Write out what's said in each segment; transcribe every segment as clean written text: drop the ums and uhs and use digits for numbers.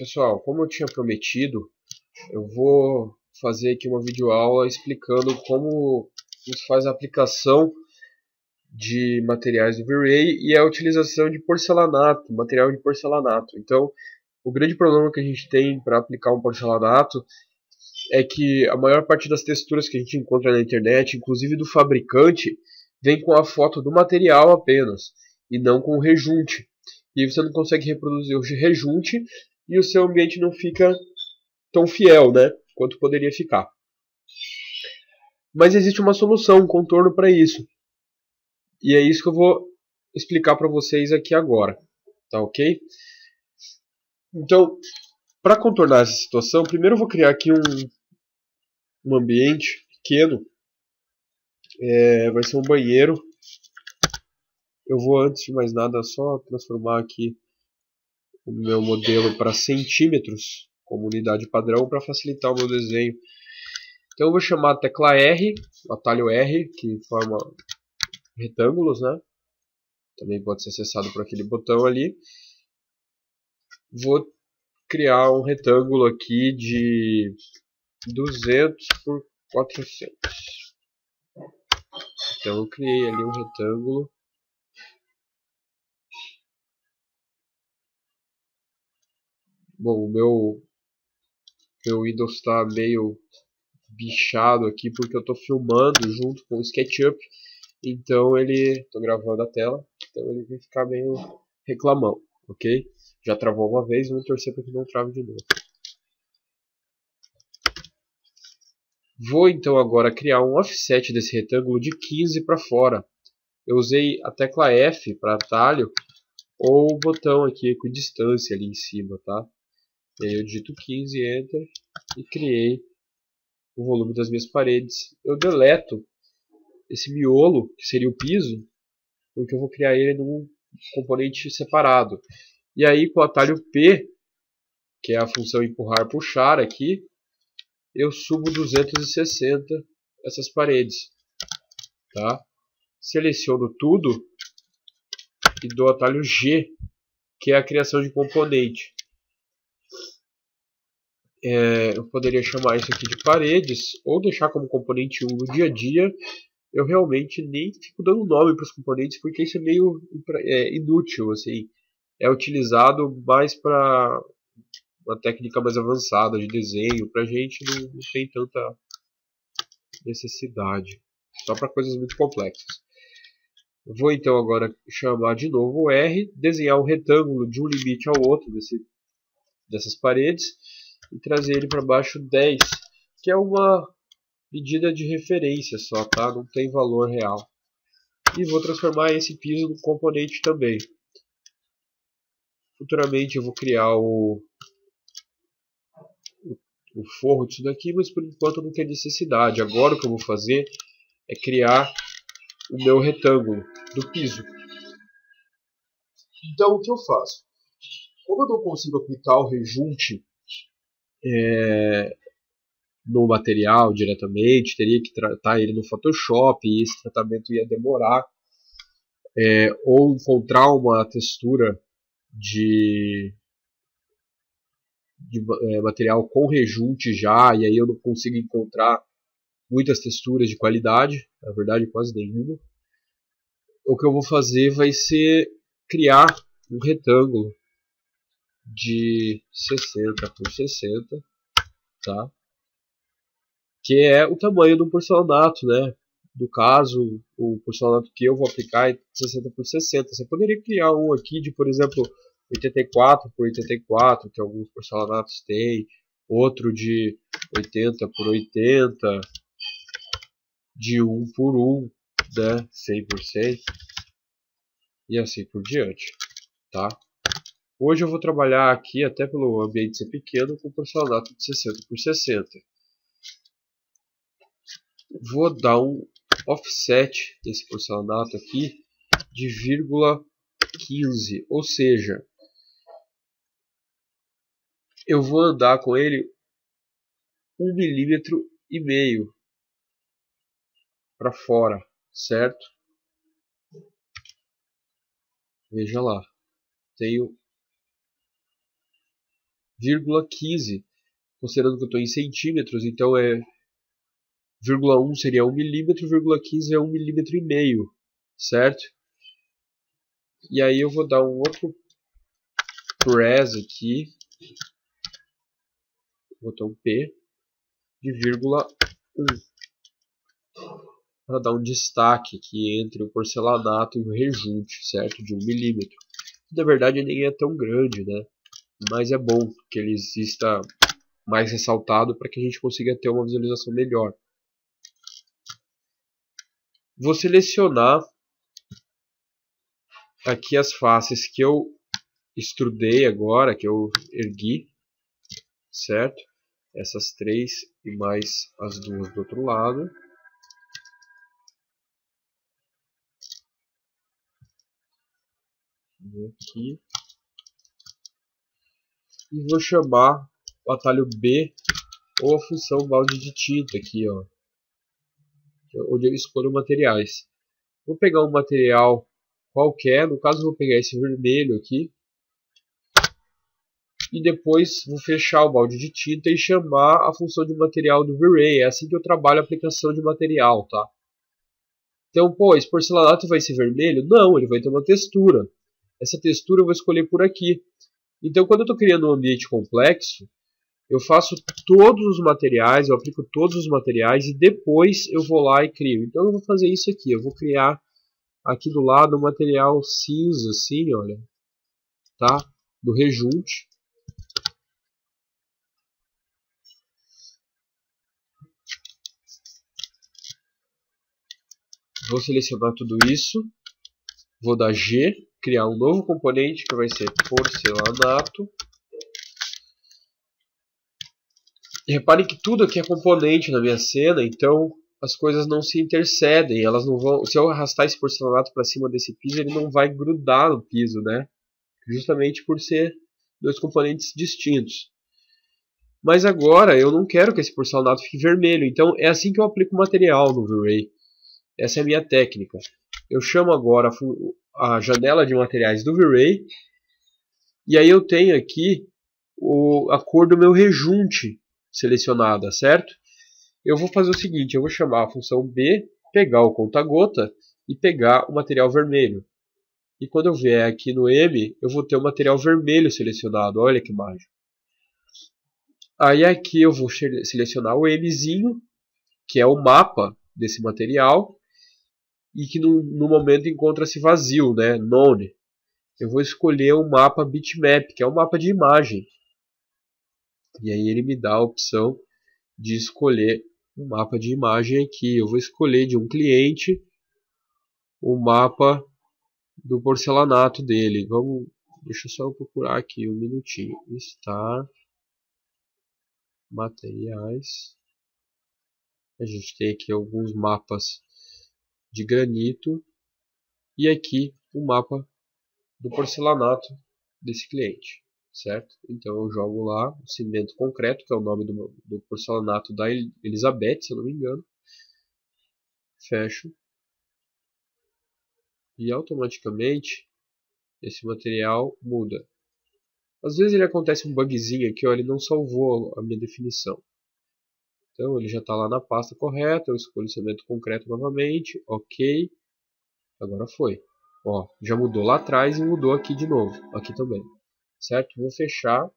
Pessoal, como eu tinha prometido, eu vou fazer aqui uma videoaula explicando como se faz a aplicação de materiais do V-Ray e a utilização de porcelanato, material de porcelanato. Então, o grande problema que a gente tem para aplicar um porcelanato é que a maior parte das texturas que a gente encontra na internet, inclusive do fabricante, vem com a foto do material apenas, e não com o rejunte. E você não consegue reproduzir o rejunte e o seu ambiente não fica tão fiel, né, quanto poderia ficar. Mas existe uma solução, um contorno para isso. E é isso que eu vou explicar para vocês aqui agora, tá ok? Então, para contornar essa situação, primeiro eu vou criar aqui um ambiente pequeno. Vai ser um banheiro. Eu vou, antes de mais nada, só transformar aqui o meu modelo para centímetros, como unidade padrão, para facilitar o meu desenho. Então eu vou chamar a tecla R, o atalho R, que forma retângulos, né? Também pode ser acessado por aquele botão ali. Vou criar um retângulo aqui de 200 por 400. Então eu criei ali um retângulo. Bom, o meu Windows está meio bichado aqui porque eu estou filmando junto com o SketchUp. Então estou gravando a tela, então ele vai ficar meio reclamão, ok? Já travou uma vez, vamos torcer para que não trave de novo. Vou então agora criar um offset desse retângulo de 15 para fora. Eu usei a tecla F para atalho ou o botão aqui equidistância ali em cima, tá? E aí eu digito 15, Enter e criei o volume das minhas paredes. Eu deleto esse miolo, que seria o piso, porque eu vou criar ele num componente separado. E aí com o atalho P, que é a função empurrar puxar aqui, eu subo 260 essas paredes, tá? Seleciono tudo e dou o atalho G, que é a criação de componente. Eu poderia chamar isso aqui de paredes ou deixar como componente 1 no dia a dia. Eu realmente nem fico dando nome para os componentes porque isso é meio inútil, assim. É utilizado mais para uma técnica mais avançada de desenho. Para a gente não tem tanta necessidade, só para coisas muito complexas. Vou então agora chamar de novo o R, desenhar um retângulo de um limite ao outro dessas paredes e trazer ele para baixo 10, que é uma medida de referência só, tá? Não tem valor real. E vou transformar esse piso num componente também. Futuramente eu vou criar o forro disso daqui, mas por enquanto não tem necessidade. Agora o que eu vou fazer é criar o meu retângulo do piso. Então o que eu faço? Como eu não consigo aplicar o rejunte no material diretamente, teria que tratar ele no Photoshop e esse tratamento ia demorar, ou encontrar uma textura de material com rejunte já, e aí eu não consigo encontrar muitas texturas de qualidade, na verdade quase nenhuma. O que eu vou fazer vai ser criar um retângulo de 60 por 60, tá? Que é o tamanho do porcelanato, né? No caso, o porcelanato que eu vou aplicar é 60 por 60. Você poderia criar um aqui de, por exemplo, 84 por 84, que alguns porcelanatos têm, outro de 80 por 80, de 1 por 1, né? 100 por 100, e assim por diante, tá? Hoje eu vou trabalhar aqui, até pelo ambiente ser pequeno, com porcelanato de 60 por 60. Vou dar um offset desse porcelanato aqui de 0,15, ou seja, eu vou andar com ele 1,5 mm para fora, certo? Veja lá, tenho 0,15, considerando que eu estou em centímetros, então 0,1 seria 1 milímetro, 0,15 é 1,5 milímetro, certo? E aí eu vou dar um outro press aqui, botão P, de 0,1, para dar um destaque aqui entre o porcelanato e o rejunte, certo? De 1 milímetro. Na verdade nem é tão grande, né? Mas é bom que ele exista mais ressaltado para que a gente consiga ter uma visualização melhor. Vou selecionar aqui as faces que eu extrudei agora, que eu ergui, certo? Essas 3 e mais as 2 do outro lado. Aqui. E vou chamar o atalho B ou a função balde de tinta aqui, ó, onde eu escolho materiais. Vou pegar um material qualquer, no caso vou pegar esse vermelho aqui, e depois vou fechar o balde de tinta e chamar a função de material do V-Ray. É assim que eu trabalho a aplicação de material, tá? Então, pô, esse porcelanato vai ser vermelho? Não, ele vai ter uma textura. Essa textura eu vou escolher por aqui. Então, quando eu estou criando um ambiente complexo, eu faço todos os materiais, eu aplico todos os materiais e depois eu vou lá e crio. Então, eu vou fazer isso aqui. Eu vou criar aqui do lado um material cinza, assim, olha, tá? Do rejunte. Vou selecionar tudo isso, vou dar G, criar um novo componente que vai ser porcelanato. E reparem que tudo aqui é componente na minha cena, então as coisas não se intercedem, elas não vão. Se eu arrastar esse porcelanato para cima desse piso, ele não vai grudar no piso, né? Justamente por ser 2 componentes distintos. Mas agora eu não quero que esse porcelanato fique vermelho, então é assim que eu aplico o material no V-Ray. Essa é a minha técnica. Eu chamo agora a janela de materiais do V-Ray e aí eu tenho aqui a cor do meu rejunte selecionada, certo? Eu vou fazer o seguinte, eu vou chamar a função B, pegar o conta-gota e pegar o material vermelho. E quando eu vier aqui no M, eu vou ter o material vermelho selecionado, olha que mágico. Aí aqui eu vou selecionar o Mzinho, que é o mapa desse material, e que no momento encontra-se vazio, né? None. Eu vou escolher o mapa bitmap, que é um mapa de imagem. E aí ele me dá a opção de escolher um mapa de imagem aqui. Eu vou escolher de um cliente o mapa do porcelanato dele. Deixa eu só procurar aqui um minutinho. Star materiais. A gente tem aqui alguns mapas de granito e aqui o mapa do porcelanato desse cliente, certo? Então eu jogo lá o cimento concreto, que é o nome do porcelanato da Elizabeth, se eu não me engano. Fecho. E automaticamente esse material muda. Às vezes ele acontece um bugzinho aqui, ó, ele não salvou a minha definição. Então ele já está lá na pasta correta, eu escolho o cimento concreto novamente, ok, agora foi. Ó, já mudou lá atrás e mudou aqui de novo, aqui também, certo? Vou fechar.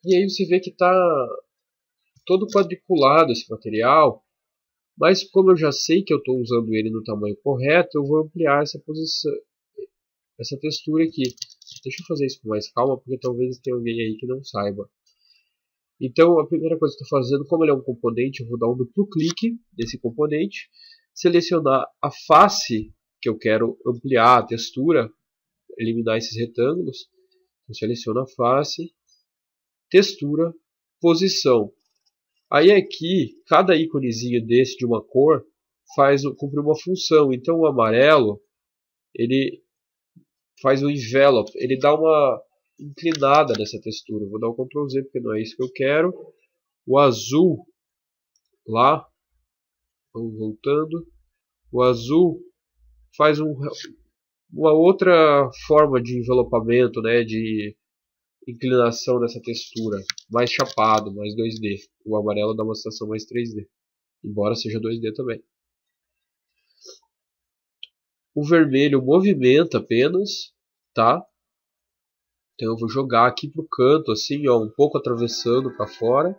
E aí você vê que está todo quadriculado esse material, mas como eu já sei que eu estou usando ele no tamanho correto, eu vou ampliar essa posição, essa textura aqui. Deixa eu fazer isso com mais calma, porque talvez tenha alguém aí que não saiba. Então, a primeira coisa que eu estou fazendo, como ele é um componente, eu vou dar um duplo clique nesse componente, selecionar a face que eu quero ampliar, a textura, eliminar esses retângulos. Eu seleciono a face, textura, posição. Aí aqui, cada íconezinho desse de uma cor cumpre uma função. Então o amarelo, ele faz o envelope, ele dá uma inclinada nessa textura. Vou dar um Ctrl Z porque não é isso que eu quero. O azul, lá, vamos voltando. O azul faz Uma outra forma de envelopamento, né, de inclinação dessa textura, mais chapado, mais 2D. O amarelo dá uma sensação mais 3D, embora seja 2D também. O vermelho movimenta apenas, tá? Então eu vou jogar aqui pro canto, assim, ó, um pouco atravessando para fora.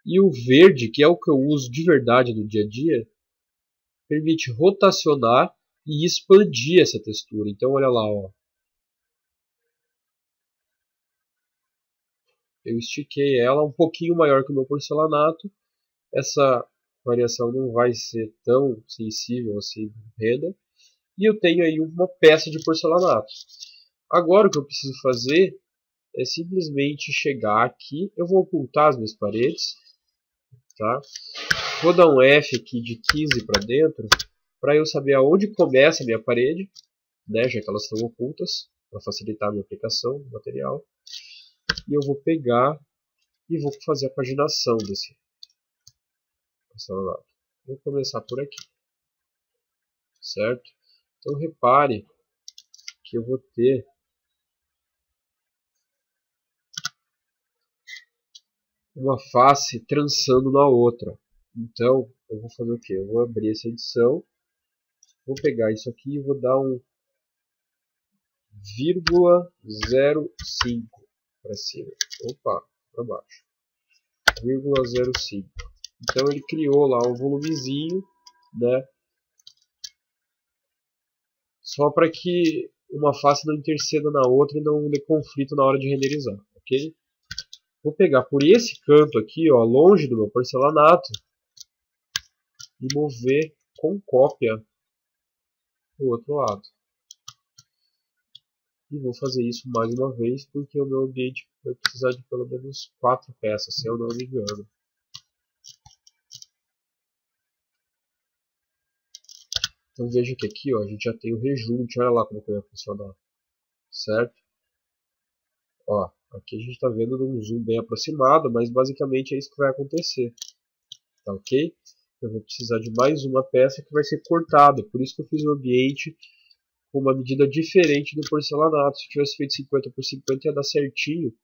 E o verde, que é o que eu uso de verdade no dia a dia, permite rotacionar e expandir essa textura. Então olha lá, ó. Eu estiquei ela um pouquinho maior que o meu porcelanato. Essa variação não vai ser tão sensível assim no render. E eu tenho aí uma peça de porcelanato. Agora o que eu preciso fazer é simplesmente chegar aqui. Eu vou ocultar as minhas paredes. Tá? Vou dar um F aqui de 15 para dentro, para eu saber aonde começa a minha parede, né, já que elas estão ocultas, para facilitar a minha aplicação do material. E eu vou pegar e vou fazer a paginação desse lado. Vou começar por aqui, certo? Então repare que eu vou ter uma face trançando na outra. Então eu vou fazer o que? Eu vou abrir essa edição, vou pegar isso aqui e vou dar um 0,05 para cima. Opa, para baixo. 0,05. Então ele criou lá um volumezinho, né? Só para que uma face não interceda na outra e não dê conflito na hora de renderizar, ok? Vou pegar por esse canto aqui, ó, longe do meu porcelanato, e mover com cópia o outro lado. E vou fazer isso mais uma vez, porque o meu ambiente vai precisar de pelo menos 4 peças, se eu não me engano. Então veja que aqui, ó, a gente já tem o rejunte, olha lá como que vai funcionar, certo? Ó, aqui a gente está vendo num zoom bem aproximado, mas basicamente é isso que vai acontecer, tá ok? Eu vou precisar de mais uma peça que vai ser cortada, por isso que eu fiz o ambiente com uma medida diferente do porcelanato. Se eu tivesse feito 50 por 50 ia dar certinho,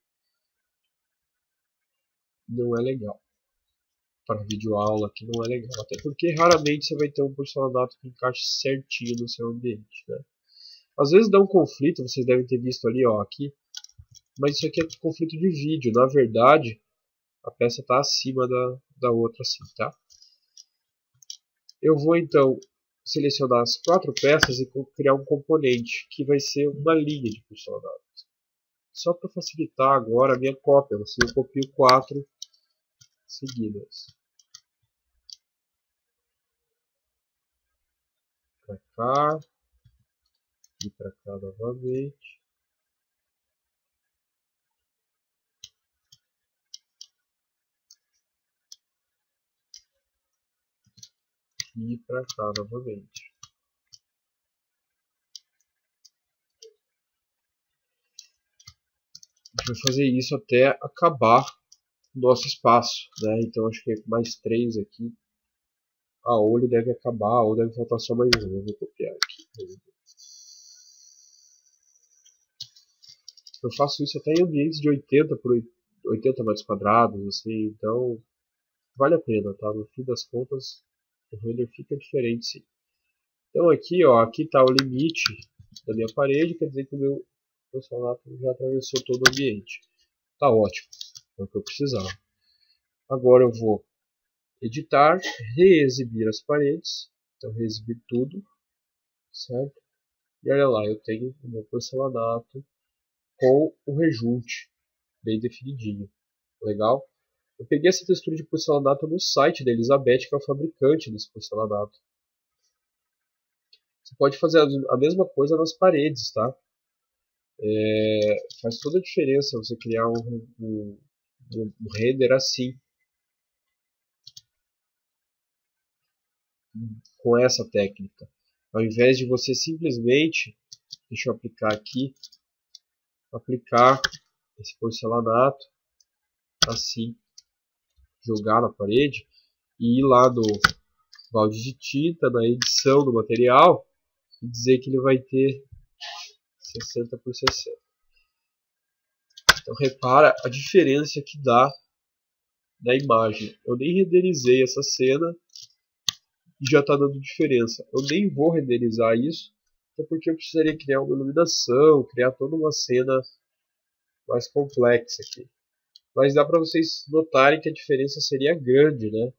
não é legal. Para videoaula aqui não é legal, até porque raramente você vai ter um porcelanato que encaixe certinho no seu ambiente, né? Às vezes dá um conflito, vocês devem ter visto ali, ó, aqui, mas isso aqui é conflito de vídeo, na verdade a peça está acima da outra assim, tá? Eu vou então selecionar as 4 peças e criar um componente que vai ser uma linha de porcelanato. Só para facilitar agora a minha cópia, eu copio 4 seguidas. Para cá e para cá novamente. E para cá novamente. A gente vai fazer isso até acabar o nosso espaço, né? Então acho que mais 3 aqui. A olho deve acabar, ou deve faltar só mais um. Eu vou copiar aqui. Eu faço isso até em ambientes de 80 por 80 metros quadrados, assim, então vale a pena, tá? No fim das contas, o render fica diferente, sim. Então aqui, ó, aqui está o limite da minha parede, quer dizer que o meu porcelanato já atravessou todo o ambiente. Tá ótimo, é o que eu precisava. Agora eu vou editar, reexibir as paredes, então reexibir tudo, certo? E olha lá, eu tenho o meu porcelanato com o rejunte bem definidinho, legal? Eu peguei essa textura de porcelanato no site da Elizabeth, que é o fabricante desse porcelanato. Você pode fazer a mesma coisa nas paredes, tá? Faz toda a diferença você criar um render assim, com essa técnica. Ao invés de você simplesmente, deixa eu aplicar aqui, aplicar esse porcelanato assim, jogar na parede e ir lá no balde de tinta, na edição do material e dizer que ele vai ter 60 por 60. Então repara a diferença que dá na imagem. Eu nem renderizei essa cena e já está dando diferença. Eu nem vou renderizar isso, porque eu precisaria criar uma iluminação, criar toda uma cena mais complexa aqui. Mas dá para vocês notarem que a diferença seria grande, né?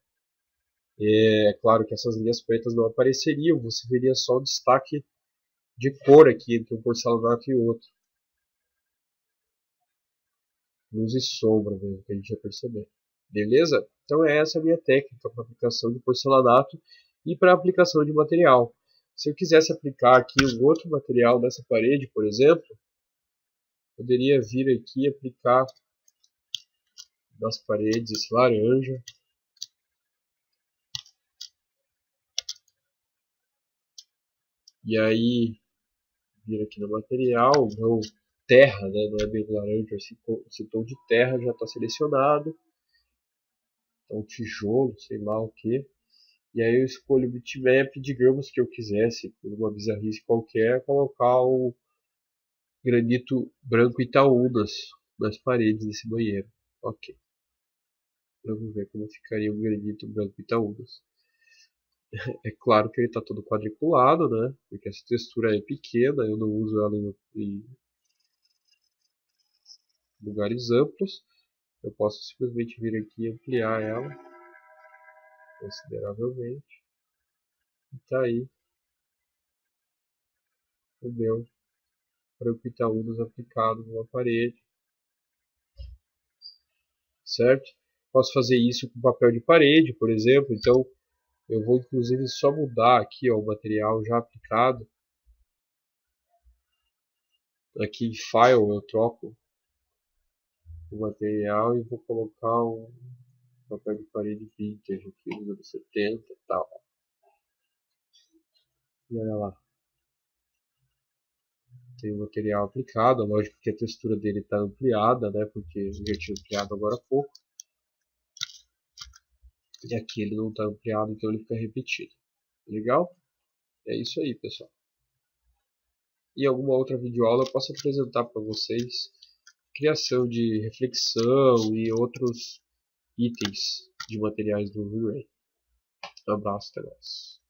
É claro que essas linhas pretas não apareceriam, você veria só o destaque de cor aqui entre um porcelanato e outro. Luz e sombra mesmo, que a gente já percebeu. Beleza? Então essa é a minha técnica para aplicação de porcelanato e para aplicação de material. Se eu quisesse aplicar aqui um outro material nessa parede, por exemplo, poderia vir aqui e aplicar nas paredes esse laranja. E aí, vir aqui no material, não terra, né? Não é bem laranja, esse tom de terra já está selecionado. Então tijolo, sei lá o que. E aí eu escolho o bitmap, digamos que eu quisesse, por uma bizarrice qualquer, colocar o granito branco Itaúnas nas paredes desse banheiro. Ok. Vamos ver como ficaria o granito branco Itaúnas. É claro que ele está todo quadriculado, né? Porque essa textura é pequena, eu não uso ela em lugares amplos. Eu posso simplesmente vir aqui e ampliar ela consideravelmente. E tá aí o meu branco Itaúnas aplicado numa parede. Certo? Posso fazer isso com papel de parede, por exemplo. Então eu vou inclusive só mudar aqui ó, o material já aplicado. Aqui em File eu troco o material e vou colocar um papel de parede vintage aqui dos anos 70 e tal. E olha lá. Tem o material aplicado, lógico que a textura dele está ampliada, né? Porque eu já tinha ampliado agora há pouco. E aqui ele não está ampliado, então ele fica repetido. Legal? É isso aí, pessoal. Em alguma outra videoaula eu posso apresentar para vocês criação de reflexão e outros itens de materiais do V-Ray. Um abraço, até mais.